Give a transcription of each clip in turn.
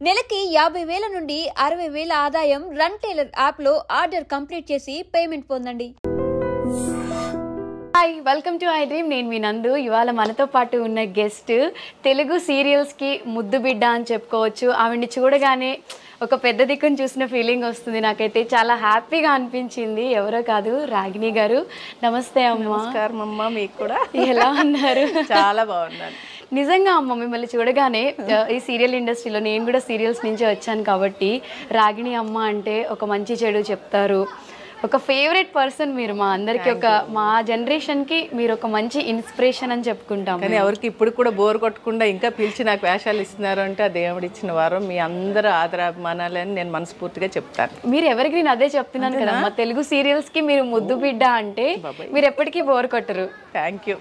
నెలకి 50,000 నుండి 60,000 ఆదాయం రన్ టైలర్ యాప్లో ఆర్డర్ కంప్లీట్ చేసి పేమెంట్ పొందండి. Hi, welcome to I dream. నేను మీ నందు. ఇవాళ మనతో పాటు ఉన్న గెస్ట్ తెలుగు సీరియల్స్కి ముద్దు బిడ్డ అని చెప్పుకోవచ్చు. ఆవిడ్ని చూడగానే ఒక పెద్ద దిక్కును చూసిన ఫీలింగ్ వస్తుంది. నాకైతే చాలా హ్యాపీగా అనిపించింది. ఎవరో కాదు, రాగిణి గారు. నమస్తే అమ్మ. నమస్కారం అమ్మ. మీకు కూడా ఎలా ఉన్నారు? చాలా బాగున్నాను. నిజంగా అమ్మ, మిమ్మల్ని చూడగానే ఈ సీరియల్ ఇండస్ట్రీలో నేను కూడా సీరియల్స్ నుంచి వచ్చాను కాబట్టి రాగిణి అమ్మ అంటే ఒక మంచి చెడు చెప్తారు. ఒక ఫేవరెట్ పర్సన్ మీరు మా అందరికి, మా జనరేషన్కి మీరు ఒక మంచి ఇన్స్పిరేషన్ అని చెప్పుకుంటాం. కానీ ఎవరికి ఇప్పుడు కూడా బోర్ కొట్టకుండా ఇంకా పిలిచి నాకు వేషాలు ఇస్తున్నారు అంటే ఆ దేవుడు ఇచ్చిన వారం. మీ అందరూ ఆదరాభిమానాలని నేను మనస్ఫూర్తిగా చెప్తాను. మీరు ఎవరికి నేను అదే చెప్తున్నాను కదా, మా తెలుగు సీరియల్స్కి మీరు ముద్దు బిడ్డ అంటే మీరు ఎప్పటికీ బోర్ కొట్టరు. Thank you.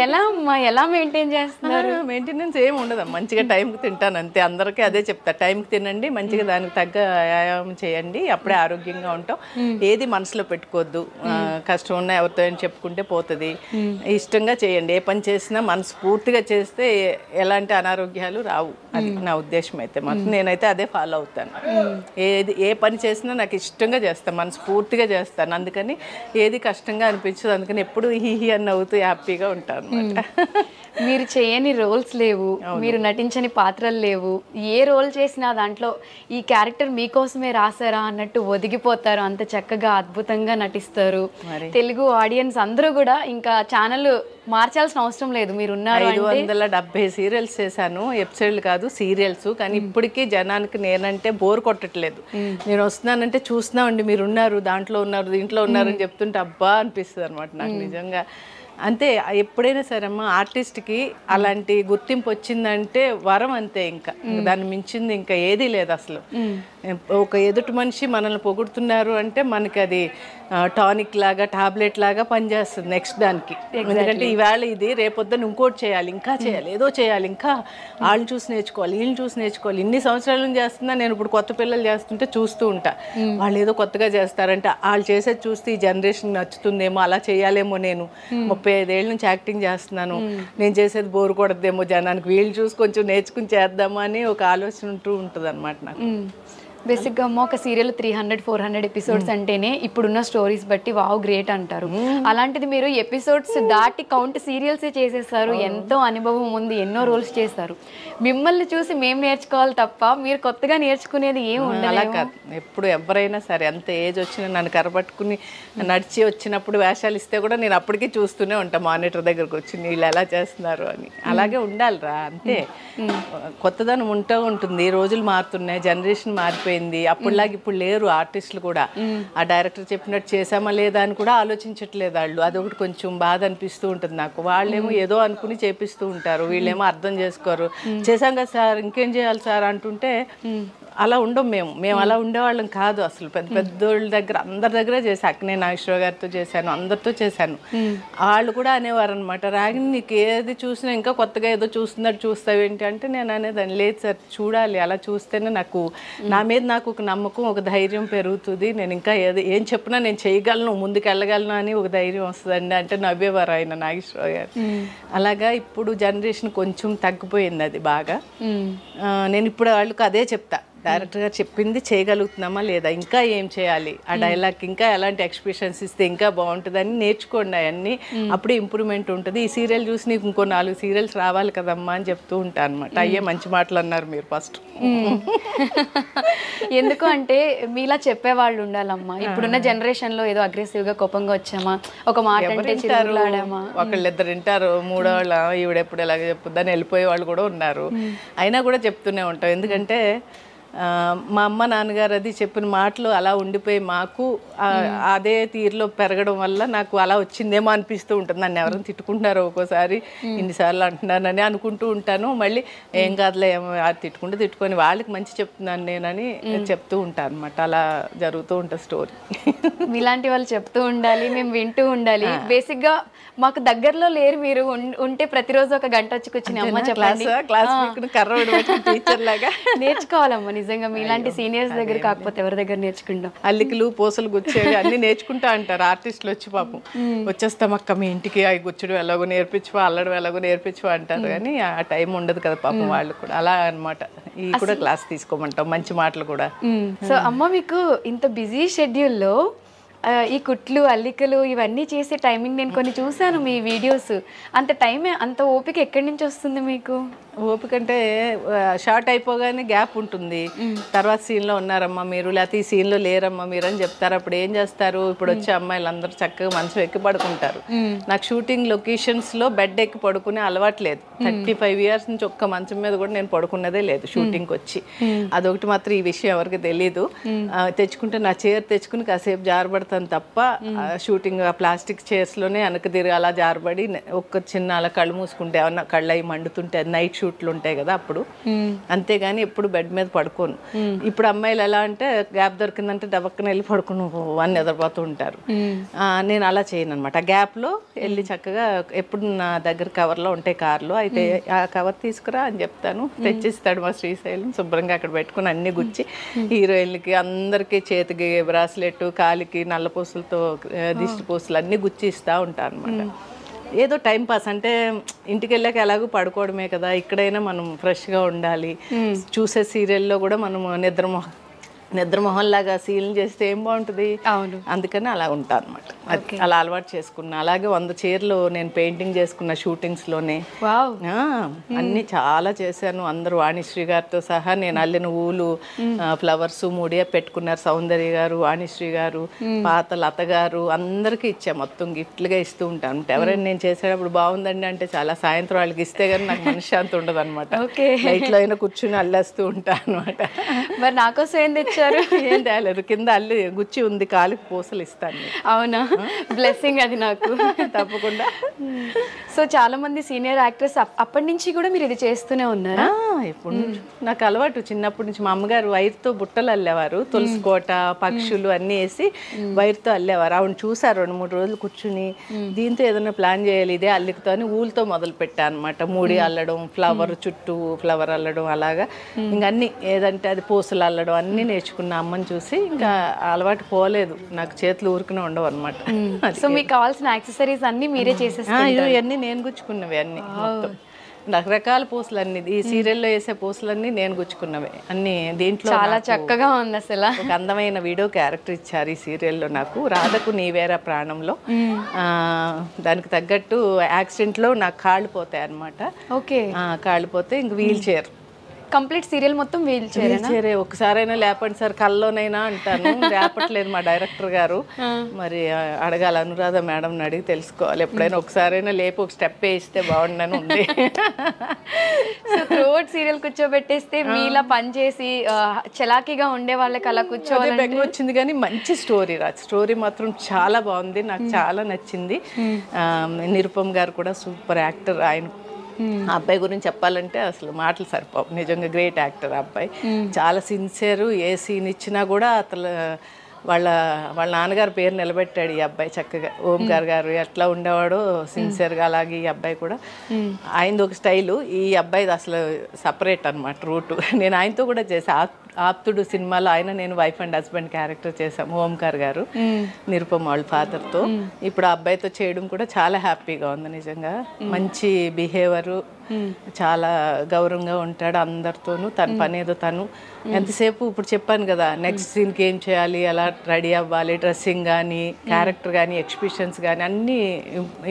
ఎలా అమ్మా, ఎలా మెయింటైన్ చేస్తున్నారు? మెయింటెనెన్స్ ఏమి ఉండదు, మంచిగా టైంకి తింటాను అంతే. అందరికీ అదే చెప్తా, టైంకి తినండి, మంచిగా దానికి తగ్గ వ్యాయామం చేయండి, అప్పుడే ఆరోగ్యంగా ఉంటాం. ఏది మనసులో పెట్టుకోవద్దు. కష్టం ఉన్నా ఎవరితో ఏం చెప్పుకుంటే పోతుంది. ఇష్టంగా చేయండి. ఏ పని చేసినా మనస్ఫూర్తిగా చేస్తే ఎలాంటి అనారోగ్యాలు రావు. అది నా ఉద్దేశం. అయితే మాత్రం నేనైతే అదే ఫాలో అవుతాను. ఏ పని చేసినా నాకు ఇష్టంగా చేస్తాను, మనస్ఫూర్తిగా చేస్తాను. అందుకని ఏది కష్టంగా అనిపించదు. అందుకని ఎప్పుడు హీ అని నవ్వుతూ హ్యాపీగా ఉంటాను అనమాట. మీరు చేయని రోల్స్ లేవు, మీరు నటించని పాత్రలు లేవు. ఏ రోల్ చేసినా దాంట్లో ఈ క్యారెక్టర్ మీకోసమే రాసారా అన్నట్టు ఒదిగిపోతారు. అంత చక్కగా అద్భుతంగా నటిస్తారు. తెలుగు ఆడియన్స్ అందరూ కూడా ఇంకా ఛానల్ మార్చాల్సిన అవసరం లేదు. మీరు ఉన్నారు. 570 సీరియల్స్ చేశాను, ఎపిసోడ్లు కాదు సీరియల్స్. కానీ ఇప్పటికీ జనానికి నేనంటే బోర్ కొట్టట్లేదు. నేను వస్తున్నానంటే చూస్తున్నామండి, మీరు ఉన్నారు, దాంట్లో ఉన్నారు, దీంట్లో ఉన్నారు అని చెప్తుంటే అబ్బా అనిపిస్తుంది అనమాట నాకు నిజంగా. అంతే. ఎప్పుడైనా సరే అమ్మ, ఆర్టిస్ట్కి అలాంటి గుర్తింపు వచ్చిందంటే వరం అంతే. ఇంకా దాన్ని మించింది ఇంకా ఏదీ లేదు అసలు. ఒక ఎదుటి మనిషి మనల్ని పొగుడుతున్నారు అంటే మనకి అది టానిక్ లాగా, టాబ్లెట్ లాగా పనిచేస్తుంది నెక్స్ట్ దానికి. ఎందుకంటే ఈవేళ ఇది, రేపొద్దున ఇంకోటి చేయాలి, ఇంకా చేయాలి, ఏదో చేయాలి, ఇంకా వాళ్ళని చూసి నేర్చుకోవాలి, వీళ్ళని చూసి నేర్చుకోవాలి. ఇన్ని సంవత్సరాల నుంచి చేస్తున్నా నేను. ఇప్పుడు కొత్త పిల్లలు చేస్తుంటే చూస్తూ ఉంటా, వాళ్ళు ఏదో కొత్తగా చేస్తారంటే వాళ్ళు చేసేది చూస్తే ఈ జనరేషన్ నచ్చుతుందేమో, అలా చేయాలేమో. నేను 35 ఏళ్ళ నుంచి యాక్టింగ్ చేస్తున్నాను, నేను చేసేది బోరు కొడద్దేమో జనానికి, వీళ్ళు చూసి కొంచెం నేర్చుకుని చేద్దామా అని ఒక ఆలోచన ఉంటూ ఉంటుంది అనమాట నాకు. బేసిక్గా అమ్మ, ఒక సీరియల్ 300-400 ఎపిసోడ్స్ అంటేనే ఇప్పుడున్న స్టోరీస్ బట్టి వావ్ గ్రేట్ అంటారు. అలాంటిది మీరు ఎపిసోడ్స్ దాటి కౌంట్ సీరియల్సే చేసేస్తారు. ఎంతో అనుభవం ఉంది, ఎన్నో రోల్స్ చేస్తారు. మిమ్మల్ని చూసి మేము నేర్చుకోవాలి తప్ప మీరు కొత్తగా నేర్చుకునేది ఏం ఉండాలి. ఎప్పుడు ఎవరైనా సరే అంత ఏజ్ వచ్చినా నన్ను కరపట్టుకుని నడిచి వచ్చినప్పుడు వేషాలు ఇస్తే కూడా నేను అప్పటికీ చూస్తూనే ఉంటాను, మానిటర్ దగ్గరకు వచ్చి వీళ్ళు ఎలా చేస్తున్నారు అని. అలాగే ఉండాలిరా అంతే. కొత్తదనం ఉంటూ ఉంటుంది. రోజులు మారుతున్నాయి, జనరేషన్ మారిపోయింది. అప్పుడులాగా ఇప్పుడు లేరు ఆర్టిస్టులు కూడా. ఆ డైరెక్టర్ చెప్పినట్టు చేసామా లేదా అని కూడా ఆలోచించట్లేదు వాళ్ళు. అదొకటి కొంచెం బాధ అనిపిస్తూ ఉంటుంది నాకు. వాళ్ళేమో ఏదో అనుకుని చేపిస్తూ ఉంటారు, వీళ్ళేమో అర్థం చేసుకోరు. చేసాం కదా సార్, ఇంకేం చేయాలి సార్ అంటుంటే అలా ఉండం. మేము అలా ఉండేవాళ్ళం కాదు అసలు. పెద్ద పెద్దోళ్ళ దగ్గర, అందరి దగ్గర చేశాను. అక్కినేని నాగేశ్వరరావు గారితో చేశాను, అందరితో చేశాను. వాళ్ళు కూడా అనేవారు అనమాట, రాగిణి నీకు ఏది చూసినా ఇంకా కొత్తగా ఏదో చూస్తున్నట్టు చూస్తావేంటి అంటే నేను అనేదాన్ని, లేదు సార్ చూడాలి, అలా చూస్తేనే నాకు నా మీద నాకు ఒక నమ్మకం, ఒక ధైర్యం పెరుగుతుంది. నేను ఇంకా ఏం చెప్పినా నేను చేయగలను, ముందుకు వెళ్ళగలను అని ఒక ధైర్యం వస్తుందండి అంటే నవ్వేవారు ఆయన నాగేశ్వరరావు గారు. అలాగా ఇప్పుడు జనరేషన్ కొంచెం తగ్గిపోయింది అది బాగా. నేను ఇప్పుడు వాళ్ళకి అదే చెప్తా, డైరెక్టర్ గారు చెప్పింది చేయగలుగుతున్నామా లేదా, ఇంకా ఏం చేయాలి, ఆ డైలాగ్ ఇంకా ఎలాంటి ఎక్స్ప్రెషన్స్ ఇస్తే ఇంకా బాగుంటుందని నేర్చుకోండి అవన్నీ. అప్పుడే ఇంప్రూవ్మెంట్ ఉంటుంది. ఈ సీరియల్ చూసి నీకు ఇంకో 4 సీరియల్స్ రావాలి కదమ్మా అని చెప్తూ ఉంటాను అనమాట. అయ్యే మంచి మాటలు అన్నారు మీరు ఫస్ట్. ఎందుకు అంటే మీలా చెప్పేవాళ్ళు ఉండాలమ్మా. ఇప్పుడున్న జనరేషన్ లో ఏదో అగ్రెసివ్ గా కోపంగా వచ్చామా, ఒక మాట అంటే చిరులాడామా, ఒకళ్ళిద్దరు వింటారు, మూడో వాళ్ళు ఈవిడెప్పుడు ఎలాగ చెప్పుద్దని వెళ్ళిపోయే వాళ్ళు కూడా ఉన్నారు. అయినా కూడా చెప్తూనే ఉంటాం. ఎందుకంటే మా అమ్మ నాన్నగారు అది చెప్పిన మాటలు అలా ఉండిపోయి మాకు అదే తీరులో పెరగడం వల్ల నాకు అలా వచ్చిందేమో అనిపిస్తూ ఉంటుంది. నన్ను ఎవరైనా తిట్టుకుంటున్నారో ఒక్కోసారి, ఇన్నిసార్లు అంటున్నానని అనుకుంటూ ఉంటాను. మళ్ళీ ఏం కాదులే, తిట్టుకుంటే తిట్టుకొని వాళ్ళకి మంచి చెప్తున్నాను నేనని చెప్తూ ఉంటాను అనమాట. అలా జరుగుతూ ఉంటుంది స్టోరీ. మీలాంటి వాళ్ళు చెప్తూ ఉండాలి, మేము వింటూ ఉండాలి. బేసిక్గా మాకు దగ్గరలో లేరు, మీరు ఉంటే ప్రతిరోజు ఒక గంట వచ్చి కూర్చుని అమ్మ చెప్పండి, నేర్చుకోవాలమ్మా నిజంగా మీలాంటి సీనియర్స్ దగ్గర కాకపోతే ఎవరి దగ్గర నేర్చుకుంటాం. అల్లికలు పూసలు గుచ్చేవి అన్ని నేర్చుకుంటా అంటారు ఆర్టిస్టులు వచ్చి. పాపం వచ్చేస్తాం అక్క మీ ఇంటికి, అవి గుచ్చడం ఎలాగో నేర్పించు, అల్లడం ఎలాగో నేర్పించు అంటారు. కానీ ఆ టైం ఉండదు కదా పాపం వాళ్ళు కూడా. అలా అనమాట. ఈ కూడా క్లాస్ తీసుకోమంటాం, మంచి మాటలు కూడా. సో అమ్మ, మీకు ఇంత బిజీ షెడ్యూల్లో ఈ కుట్లు అల్లికలు ఇవన్నీ చేసే టైమింగ్ నేను కొన్ని చూసాను మీ వీడియోస్. అంత టైం, అంత ఓపిక ఎక్కడి నుంచి వస్తుంది మీకు? ఓపిక అంటే షార్ట్ అయిపోగానే గ్యాప్ ఉంటుంది. తర్వాత సీన్లో ఉన్నారమ్మా మీరు, లేకపోతే ఈ సీన్లో లేరమ్మా మీరు అని చెప్తారు. అప్పుడు ఏం చేస్తారు, ఇప్పుడు వచ్చే అమ్మాయిలు అందరూ చక్కగా మంచం ఎక్కి పడుకుంటారు. నాకు షూటింగ్ లొకేషన్స్లో బెడ్ ఎక్కి పడుకునే అలవాటు లేదు. 35 years నుంచి ఒక్క మంచం మీద కూడా నేను పడుకున్నదే లేదు షూటింగ్కి వచ్చి. అదొకటి మాత్రం ఈ విషయం ఎవరికి తెలీదు. తెచ్చుకుంటే నా చైర్ తెచ్చుకుని కాసేపు జారబడతాను తప్ప, షూటింగ్ ఆ ప్లాస్టిక్ చైర్స్లోనే వెనక తిరిగి అలా జారబడి ఒక్క చిన్న అలా కళ్ళు మూసుకుంటే ఏమన్నా కళ్ళు అవి మండుతుంటే నైట్ షూట్లు ఉంటాయి కదా అప్పుడు. అంతేగాని ఎప్పుడు బెడ్ మీద పడుకోను. ఇప్పుడు అమ్మాయిలు ఎలా అంటే గ్యాప్ దొరికిందంటే దబక్కన వెళ్ళి పడుకుని అని నిద్రపోతూ ఉంటారు. నేను అలా చేయను అనమాట. ఆ గ్యాప్లో వెళ్ళి చక్కగా ఎప్పుడు నా దగ్గర కవర్లో ఉంటాయి కార్లో, అయితే ఆ కవర్ తీసుకురా అని చెప్తాను. తెచ్చిస్తాడు మా శ్రీశైలం. శుభ్రంగా అక్కడ పెట్టుకుని అన్ని గుచ్చి హీరోయిన్లకి అందరికీ చేతికి బ్రాస్లెట్, కాలికి నల్లపూసలతో దిష్టి పూసలు అన్నీ గుచ్చి ఇస్తూ ఉంటాను అనమాట. ఏదో టైం పాస్. అంటే ఇంటికి వెళ్ళాక ఎలాగో పడుకోవడమే కదా, ఇక్కడైనా మనం ఫ్రెష్గా ఉండాలి. చూసే సీరియల్లో కూడా మనము నిద్రమొహంలాగా సీన్లు చేస్తే ఏం బాగుంటుంది. అవును, అందుకని అలా ఉంటాను అనమాట. అలా అలవాటు చేసుకున్నా. అలాగే 100 చీరలు నేను పెయింటింగ్ చేసుకున్న షూటింగ్స్లోనే. అన్నీ చాలా చేశాను. అందరూ వాణిశ్రీ గారితో సహా నేను అల్లిన ఊలు, ఫ్లవర్స్ మూడియా పెట్టుకున్నారు. సౌందర్య గారు, వాణిశ్రీ గారు, పాత లత గారు అందరికీ ఇచ్చా. మొత్తం గిఫ్ట్లుగా ఇస్తూ ఉంటాను. ఎవరైనా నేను చేసేటప్పుడు బాగుందండి అంటే చాలా సాయంత్రం వాళ్ళకి ఇస్తే కానీ నాకు మనశ్శాంతి ఉండదు అనమాట. లైట్లో అయినా కూర్చుని అల్లేస్తూ ఉంటాను అనమాట. మరి నాకోసం ఏం తెచ్చారు? ఏం తేలేదు, కింద అల్లి గుచ్చి ఉంది, కాలికి పూసలు ఇస్తాను. అవునా, బ్లెస్సింగ్ అది నాకు. తప్పకుండా. సో చాలా మంది సీనియర్ యాక్టర్స్ అప్పటి నుంచి కూడా మీరు ఇది చేస్తూనే ఉన్నారా? ఎప్పుడు నాకు అలవాటు చిన్నప్పటి నుంచి. మా అమ్మగారు వైర్తో బుట్టలు అల్లేవారు. తులసి కోట, పక్షులు అన్నీ వేసి వైర్తో అల్లేవారు. ఆవిడ చూసారు 2-3 రోజులు కూర్చుని, దీంతో ఏదైనా ప్లాన్ చేయాలి ఇదే అల్లికతో అని ఊళ్ళతో మొదలు పెట్టా అనమాట. మూడి అల్లడం, ఫ్లవర్ చుట్టూ ఫ్లవర్ అల్లడం, అలాగా ఇంకా అన్ని ఏదంటే అది పూసలు అల్లడం అన్నీ నేర్చుకున్న అమ్మని చూసి ఇంకా అలవాటు పోలేదు. నాకు చేతులు ఊరుకునే ఉండవు అనమాట. సో మీకు కావాల్సిన యాక్సెసరీస్ అన్నీ మీరే చేసేస్తారు? ఇవన్నీ నేను గుచ్చుకున్నవి అన్ని, మొత్తం రకరకాల పూసలన్నీ. ఈ సీరియల్లో వేసే పూసలన్నీ నేను గుచ్చుకున్నవే అన్ని. దీంట్లో చాలా చక్కగా ఉంది. అసలు ఒక అందమైన వీడియో క్యారెక్టర్ ఇచ్చారు ఈ సీరియల్లో నాకు, రాధకు నీవేరా ప్రాణంలో. దానికి తగ్గట్టు యాక్సిడెంట్లో నాకు కాళ్ళు పోతాయి అనమాట. ఓకే, కాళ్ళు పోతే ఇంక వీల్ చైర్. కంప్లీట్ సీరియల్ మొత్తం వీల్ చైరే. ఒకసారైనా లేపండి సార్ కల్లోనైనా అంటాను. లేపట్లేదు మా డైరెక్టర్ గారు. మరి అడగాలి అనురాధ మేడం అడిగి తెలుసుకోవాలి. ఎప్పుడైనా ఒకసారైనా లేపి ఒక స్టెప్ వేస్తే బాగుండని ఉంది. సో త్రూఅవుట్ సీరియల్ కూర్చోబెట్టేస్తే మీలా పనిచేసి చలాకీగా ఉండే వాళ్ళకి అలా కూర్చోవాలి వచ్చింది. కానీ మంచి స్టోరీ స్టోరీ మాత్రం చాలా బాగుంది, నాకు చాలా నచ్చింది. నిరుపమ్ గారు కూడా సూపర్ యాక్టర్. ఆయన ఆ అబ్బాయి గురించి చెప్పాలంటే అసలు మాటలు సరిపోవు. నిజంగా గ్రేట్ యాక్టర్ ఆ అబ్బాయి. చాలా సిన్సియర్. ఏ సీన్ ఇచ్చినా కూడా అసలు వాళ్ళ నాన్నగారి పేరు నిలబెట్టాడు ఈ అబ్బాయి చక్కగా. ఓంకార్ గారు ఎట్లా ఉండేవాడో సిన్సియర్గా, అలాగే ఈ అబ్బాయి కూడా. ఆయనది ఒక స్టైలు, ఈ అబ్బాయిది అసలు సపరేట్ అనమాట రూటు. నేను ఆయనతో కూడా చేశాను. ఆప్తుడు సినిమాలో ఆయన నేను వైఫ్ అండ్ హస్బెండ్ క్యారెక్టర్ చేశాము, ఓంకార్ గారు, నిరుపమ్ వాళ్ళ ఫాదర్తో. ఇప్పుడు ఆ అబ్బాయితో చేయడం కూడా చాలా హ్యాపీగా ఉంది నిజంగా. మంచి బిహేవియరు, చాలా గౌరవంగా ఉంటాడు అందరితోనూ. తన పనేదో తను ఎంతసేపు ఇప్పుడు చెప్పాను కదా, నెక్స్ట్ సీన్కి ఏం చేయాలి, ఎలా రెడీ అవ్వాలి, డ్రెస్సింగ్ కానీ, క్యారెక్టర్ కానీ, ఎక్స్ప్రెషన్స్ కానీ అన్నీ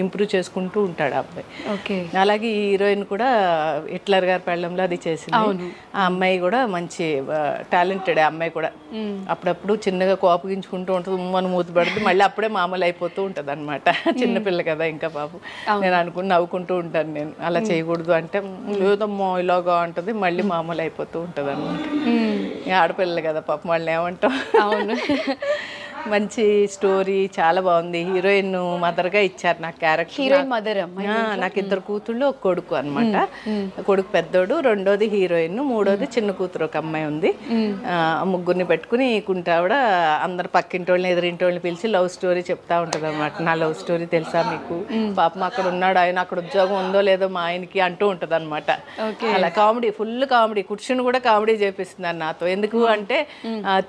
ఇంప్రూవ్ చేసుకుంటూ ఉంటాడు ఆ అబ్బాయి. ఓకే, అలాగే ఈ హీరోయిన్ కూడా హిట్లర్ గారి పెళ్ళంలో అది చేసింది. ఆ అమ్మాయి కూడా మంచి టాలెంటెడ్. ఆ అమ్మాయి కూడా అప్పుడప్పుడు చిన్నగా కోపగించుకుంటూ ఉంటుంది, ఉమ్మని మూతి పడుతుంది, మళ్ళీ అప్పుడే మామూలు అయిపోతూ ఉంటుంది అనమాట. చిన్నపిల్ల కదా ఇంకా పాపం. నేను అనుకుని నవ్వుకుంటూ ఉంటాను, నేను అలా చేయకూడదు అంటే లేదమ్మో ఇలాగా ఉంటుంది, మళ్ళీ మామూలు అయిపోతూ ఉంటుంది అనమాట. ఆడపిల్లలు కదా పాపం, వాళ్ళని ఏమంటాం. అవును. మంచి స్టోరీ, చాలా బాగుంది. హీరోయిన్ మదర్గా ఇచ్చారు నాకు క్యారెక్టర్. Heroine mother. నాకు 2 కూతుళ్ళు, 1 కొడుకు అనమాట. కొడుకు పెద్దోడు, రెండోది హీరోయిన్, మూడోది చిన్న కూతురు ఒక అమ్మాయి ఉంది. ముగ్గురిని పెట్టుకుని కుంటావిడ అందరు పక్కింటోళ్ళని ఎదురింటోళ్ళని పిలిచి లవ్ స్టోరీ చెప్తా ఉంటుంది అనమాట. నా లవ్ స్టోరీ తెలుసా మీకు, పాపం అక్కడ ఉన్నాడు ఆయన, అక్కడ ఉద్యోగం ఉందో లేదో మా ఆయనకి అంటూ ఉంటుంది అనమాట. అలా కామెడీ, ఫుల్ కామెడీ. కూర్చుని కూడా కామెడీ చేపిస్తున్నారు నాతో. ఎందుకు అంటే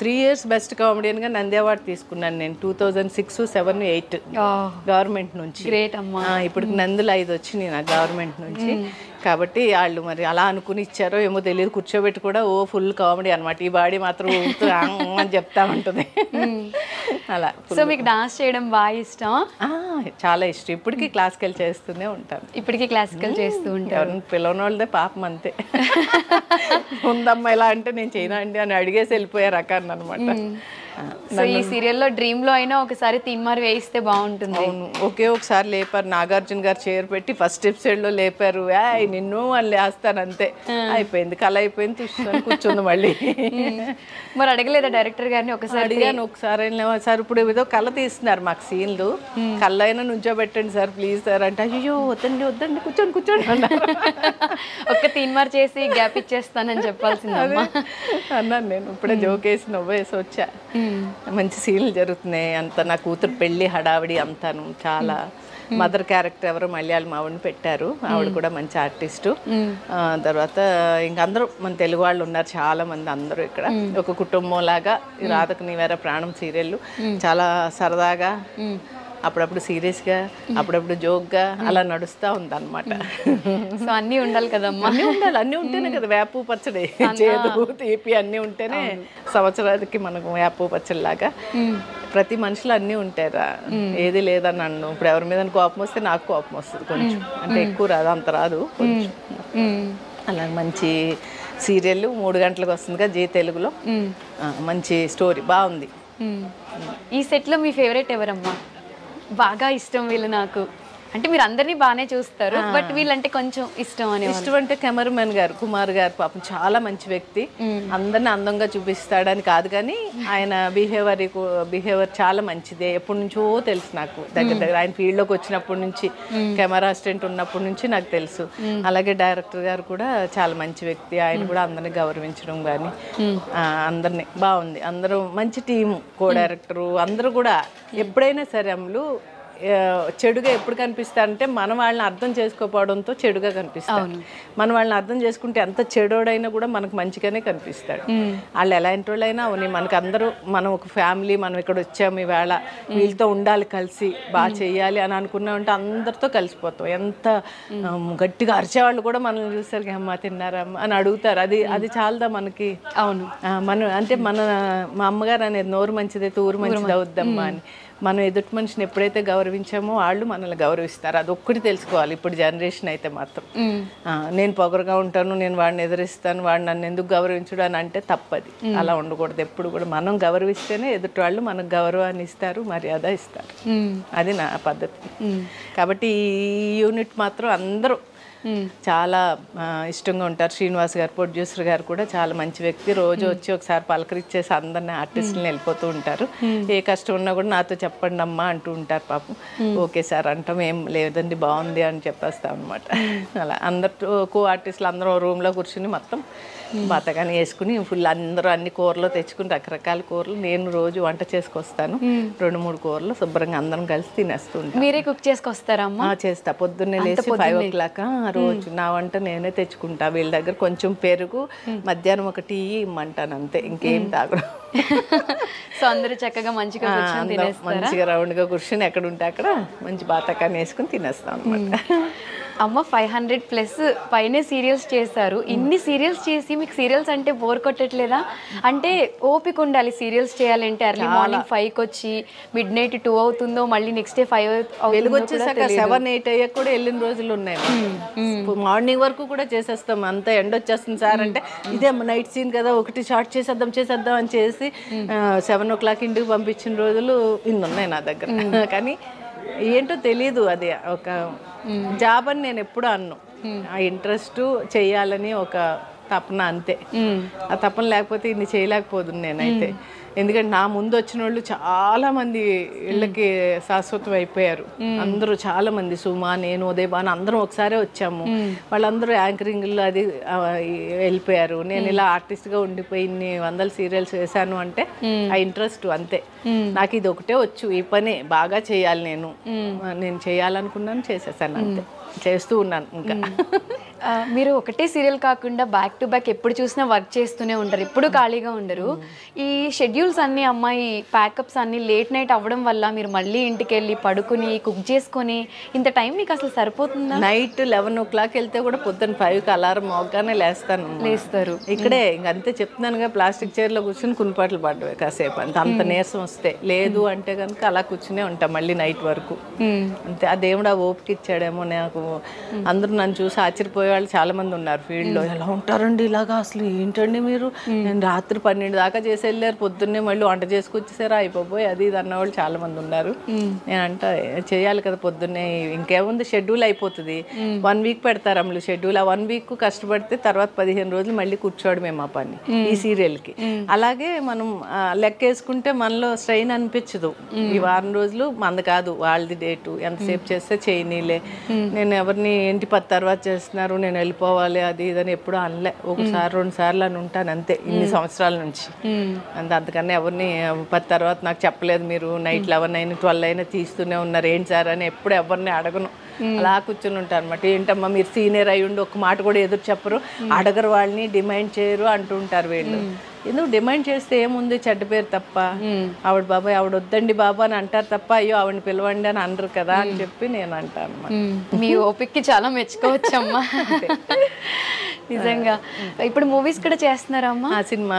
3 years బెస్ట్ కామెడియన్గా నంది అవార్డు తీసుకున్నాను నేను 2006, 7, 8 గవర్నమెంట్ నుంచి. గ్రేట్ అమ్మా. ఇప్పుడు నందులు 5 వచ్చినాయి నాకు గవర్నమెంట్ నుంచి. కాబట్టి వాళ్ళు మరి అలా అనుకుని ఇచ్చారో ఏమో తెలియదు, కూర్చోబెట్టి కూడా ఫుల్ కామెడీ అనమాట. ఈ బాడీ మాత్రం అని చెప్తా ఉంటుంది అలా. సో మీకు డాన్స్ చేయడం బాగా ఇష్టం? చాలా ఇష్టం. ఇప్పటికీ క్లాసికల్ చేస్తూనే ఉంటాను. ఇప్పటికీ క్లాసికల్ చేస్తూ ఉంటాను. ఎవరిని పిలవని వాళ్ళదే పాపం అంతే. ముందమ్మ ఇలా అంటే నేను చేయనా అండి అని అడిగేసి వెళ్ళిపోయే రకాన్ని అనమాట. సో ఈ సీరియల్లో డ్రీమ్ లో అయినా ఒకసారి తీన్మార్ వేయిస్తే బాగుంటుంది. అవును, ఒకసారి లేపారు నాగార్జున గారు చైర్ పెట్టి, ఫస్ట్ ఎపిసోడ్ లో లేపారు. నిన్ను అని లేస్తాను అంతే, అయిపోయింది, కళ అయిపోయింది, తీసుకొని కూర్చుంది మళ్ళీ. మరి అడగలేదా డైరెక్టర్ గారిని? ఒకసారి అడిగాను. ఒకసారి సార్ ఇప్పుడు ఏదో కళ తీస్తున్నారు మాకు సీన్లు, కళ్ళ అయినా నుంచోబెట్టండి సార్ ప్లీజ్ సార్ అంటే, అయ్యో వద్దండి వద్దండి కూర్చోండి అన్నారు. ఒక్క తీన్మార్ చేసి గ్యాప్ ఇచ్చేస్తానని చెప్పాల్సిందమ్మా అన్నాను నేను. ఇప్పుడే జోకేసి నవ్వేసి వచ్చా. మంచి సీన్లు జరుగుతున్నాయి అంత. నా కూతురు పెళ్లి హడావిడి అంతాను చాలా. మదర్ క్యారెక్టర్ ఎవరో మలయాళం ఆవిడని పెట్టారు, ఆవిడ కూడా మంచి ఆర్టిస్టు. తర్వాత ఇంక అందరూ మన తెలుగు వాళ్ళు ఉన్నారు చాలా మంది. అందరూ ఇక్కడ ఒక కుటుంబం లాగా. రాధకు నీ వేరే ప్రాణం సీరియల్ చాలా సరదాగా, అప్పుడప్పుడు సీరియస్గా, అప్పుడప్పుడు జోక్గా అలా నడుస్తూ ఉంది అనమాట. సో అన్నీ ఉండాలి కదమ్మా. అన్నీ ఉండాలి, అన్నీ ఉంటేనే కదా వేపు పచ్చడి, చేదు తీపి అన్నీ ఉంటేనే సంవత్సరానికి మనకు వేపు పచ్చడిలాగా. ప్రతి మనిషిలో అన్నీ ఉంటాయిరా, ఏది లేదని నన్ను. ఇప్పుడు ఎవరి మీద కోపం వస్తే నాకు కోపం వస్తుంది కొంచెం, అంటే ఎక్కువ రాదు, అంత రాదు కొంచెం. అలా మంచి సీరియల్ 3 గంటలకు వస్తుంది కదా జీ తెలుగులో. మంచి స్టోరీ బాగుంది. ఈ సెట్లో మీ ఫేవరెట్ ఎవరమ్మా? బాగా ఇష్టం వీళ్ళు నాకు అంటే, మీరు అందరినీ బాగానే చూస్తారు బట్ వీళ్ళంటే కొంచెం ఇష్టం అని. ఇష్టం అంటే కెమెరామెన్ గారు, కుమార్ గారు, పాపం చాలా మంచి వ్యక్తి. అందరిని అందంగా చూపిస్తాడని కాదు కానీ ఆయన బిహేవియర్ చాలా మంచిదే. ఎప్పటి నుంచో తెలుసు నాకు, దగ్గర ఆయన ఫీల్డ్లోకి వచ్చినప్పటి నుంచి, కెమెరా అసిస్టెంట్ ఉన్నప్పటి నుంచి నాకు తెలుసు. అలాగే డైరెక్టర్ గారు కూడా చాలా మంచి వ్యక్తి. ఆయన కూడా అందరినీ గౌరవించడం కానీ అందరినీ బాగుంది. అందరూ మంచి టీము, కో డైరెక్టరు అందరూ కూడా. ఎప్పుడైనా సరే అమ్ములు చెడుగా ఎప్పుడు కనిపిస్తారంటే మన వాళ్ళని అర్థం చేసుకోకపోవడంతో చెడుగా కనిపిస్తాడు. మన వాళ్ళని అర్థం చేసుకుంటే ఎంత చెడోడైనా కూడా మనకు మంచిగానే కనిపిస్తాడు. వాళ్ళు ఎలాంటి వాళ్ళైనా అవుని, మనకు అందరూ మనం ఒక ఫ్యామిలీ, మనం ఇక్కడ వచ్చాము ఈవేళ వీళ్ళతో ఉండాలి, కలిసి బాగా చెయ్యాలి అని అనుకున్నామంటే అందరితో కలిసిపోతాం. ఎంత గట్టిగా అరిచేవాళ్ళు కూడా మనల్ని చూస్తారు, అమ్మ తిన్నారమ్మ అని అడుగుతారు. అది చాలదా మనకి? అవును, మనం అంటే మా అమ్మగారు అనేది నోరు మంచిదే తూరు మంచిది అవుద్దమ్మా అని. మనం ఎదుటి మనిషిని ఎప్పుడైతే గౌరవించామో వాళ్ళు మనల్ని గౌరవిస్తారు. అది ఒక్కటి తెలుసుకోవాలి ఇప్పుడు జనరేషన్ అయితే మాత్రం. నేను పొగరుగా ఉంటాను, నేను వాడిని ఎదిరిస్తాను, వాడు నన్ను ఎందుకు గౌరవించడు అని అంటే తప్పది. అలా ఉండకూడదు. ఎప్పుడు కూడా మనం గౌరవిస్తేనే ఎదుటి వాళ్ళు మనకు గౌరవాన్ని ఇస్తారు, మర్యాద ఇస్తారు. అది నా పద్ధతి. కాబట్టి ఈ యూనిట్ మాత్రం అందరూ చాలా ఇష్టంగా ఉంటారు. శ్రీనివాస్ గారు, ప్రొడ్యూసర్ గారు కూడా చాలా మంచి వ్యక్తి. రోజు వచ్చి ఒకసారి పలకరించేసి అందరినీ ఆర్టిస్టులను వెళ్ళిపోతూ ఉంటారు. ఏ కష్టం ఉన్నా కూడా నాతో చెప్పండి అమ్మా అంటూ ఉంటారు. పాపం ఓకే సార్ అంటాం, ఏం లేదండి బాగుంది అని చెప్పేస్తాం అనమాట. అలా అందరు కో ఆర్టిస్టులు అందరూ రూమ్లో కూర్చుని మొత్తం బతకాని వేసుకుని ఫుల్ అందరూ అన్ని కూరలు తెచ్చుకుని రకరకాల కూరలు నేను రోజు వంట చేసుకొస్తాను. 2-3 కూరలు శుభ్రంగా అందరం కలిసి తినేస్తూ ఉంటాం. మీరే కుక్ చేసుకొస్తారా? చేస్తా. పొద్దున్నే లేచి 5 o'clock రోజు నా వంట నేనే తెచ్చుకుంటా. వీళ్ళ దగ్గర కొంచెం పెరుగు, మధ్యాహ్నం ఒక టీ ఇమ్మంటాను అంతే, ఇంకేం తాగడం. సో అందరూ చక్కగా మంచిగా మంచిగా రౌండ్గా కూర్చొని ఎక్కడ ఉంటే అక్కడ మంచి బాతకాన్ని వేసుకుని తినేస్తాం అనమాట. అమ్మ 500+ పైనే సీరియల్స్ చేశారు. ఇన్ని సీరియల్స్ చేసి మీకు సీరియల్స్ అంటే బోర్ కొట్టట్లేదా? అంటే ఓపిక ఉండాలి సీరియల్స్ చేయాలంటే. ఎర్లీ మార్నింగ్ 5కి వచ్చి midnight 2 అవుతుందో, మళ్ళీ నెక్స్ట్ డే 5 వెలుగు వచ్చేసాక 7-8 అయ్యాక కూడా వెళ్ళిన రోజులు ఉన్నాయి. మార్నింగ్ వరకు కూడా చేసేస్తాం. అంత ఎండ వచ్చేస్తుంది సార్ అంటే, ఇదే నైట్ సీన్ కదా ఒకటి షార్ట్ చేసేద్దాం అని చేసి 7 o'clock ఇంటికి పంపించిన రోజులు ఇన్ని ఉన్నాయి నా దగ్గర. కానీ ఏంటో తెలీదు, అది ఒక జాబ్ అని నేను ఎప్పుడు అన్ను. ఆ ఇంట్రెస్ట్ చేయాలని ఒక తపన అంతే. ఆ తపన లేకపోతే ఇన్ని చేయలేకపోదు నేనైతే. ఎందుకంటే నా ముందు వచ్చిన వాళ్ళు చాలా మంది ఇళ్ళకి శాశ్వతం అయిపోయారు. అందరూ చాలా మంది, సుమా, నేను, ఉదయభాను అందరం ఒకసారి వచ్చాము. వాళ్ళందరూ యాంకరింగ్లో అది వెళ్ళిపోయారు. నేను ఇలా ఆర్టిస్ట్గా ఉండిపోయి ఇన్ని వందల సీరియల్స్ వేశాను అంటే ఆ ఇంట్రెస్ట్ అంతే. నాకు ఇది ఒకటే వచ్చు, ఈ పని బాగా చేయాలి, నేను చేయాలనుకున్నాను, చేసేసాను అంతే, చేస్తూ ఉన్నాను. ఇంకా మీరు ఒకటే సీరియల్ కాకుండా బ్యాక్ టు బ్యాక్ ఎప్పుడు చూసినా వర్క్ చేస్తూనే ఉంటారు, ఎప్పుడు ఖాళీగా ఉండరు. ఈ షెడ్యూల్స్ అన్నీ అమ్మాయి ప్యాకప్స్ అన్నీ లేట్ నైట్ అవ్వడం వల్ల మీరు మళ్ళీ ఇంటికి వెళ్ళి పడుకుని కుక్ చేసుకొని ఇంత టైం మీకు అసలు సరిపోతుందా? నైట్ 11 o'clock వెళ్తే కూడా పొద్దున్న 5కి అలారం మోగ్గానే లేస్తారు. ఇక్కడే ఇంకంతే చెప్తున్నానుగా, ప్లాస్టిక్ చైర్లో కూర్చొని కునిపాట్లు పడ్డవే కాసేపు, అంత నీరసం వస్తే. లేదు అంటే కనుక అలా కూర్చునే ఉంటాం మళ్ళీ నైట్ వరకు అంతే. ఆ దేవుడు ఆ ఓపిక ఇచ్చాడేమో నాకు. అందరూ నన్ను చూసి ఆశ్చర్యపోయే వాళ్ళు చాలా మంది ఉన్నారు ఫీల్డ్లో. ఎలా ఉంటారండి ఇలాగా, అసలు ఏంటండి మీరు, నేను రాత్రి 12 దాకా చేసి వెళ్ళారు, పొద్దున్నే మళ్ళీ వంట చేసుకొచ్చేసారా, అయిపోయి అది ఇది అన్నవాళ్ళు చాలా మంది ఉన్నారు. నేనంట చేయాలి కదా పొద్దున్నే, ఇంకేముంది షెడ్యూల్ అయిపోతుంది. 1 week పెడతారు అమ్మలు షెడ్యూల్. ఆ 1 week కష్టపడితే తర్వాత 15 రోజులు మళ్ళీ కూర్చోవడమే మా పని ఈ సీరియల్కి. అలాగే మనం లెక్కేసుకుంటే మనలో స్ట్రెయిన్ అనిపించదు. ఈ వారం రోజులు మంది కాదు, వాళ్ళది డేటు, ఎంతసేపు చేస్తే చేయనీలే. నేను ఎవరిని ఇంటి 10 తర్వాత చేస్తున్నారు, నేను వెళ్ళిపోవాలి అది ఇదని ఎప్పుడు అనలే. 1-2 సార్లు అని ఉంటాను అంతే ఇన్ని సంవత్సరాల నుంచి. అంతకన్నా ఎవరిని 10 తర్వాత నాకు చెప్పలేదు, మీరు నైట్ 11 అయినా 12 అయినా తీస్తూనే ఉన్నారు ఏంటి సార్ అని ఎప్పుడు ఎవరిని అడగను. అలా కూర్చొని ఉంటాను అనమాట. ఏంటమ్మా మీరు సీనియర్ అయ్యి ఉండి ఒక్క మాట కూడా ఎదురు చెప్పరు, అడగరు, వాళ్ళని డిమాండ్ చేయరు అంటూ ఉంటారు వీళ్ళు. ఎందుకు డిమాండ్ చేస్తే ఏముంది, చెడ్డ పేరు తప్ప. ఆవిడ బాబాయ్ ఆవిడ వద్దండి బాబా అని అంటారు తప్ప, అయ్యో ఆవిడని పిలవండి అని అనరు కదా అని చెప్పి నేను అంటాను. మీ ఓపిక్కి చాలా మెచ్చుకోవచ్చమ్మా నిజంగా. ఇప్పుడు మూవీస్ కూడా చేస్తున్నారా అమ్మా? ఆ సినిమా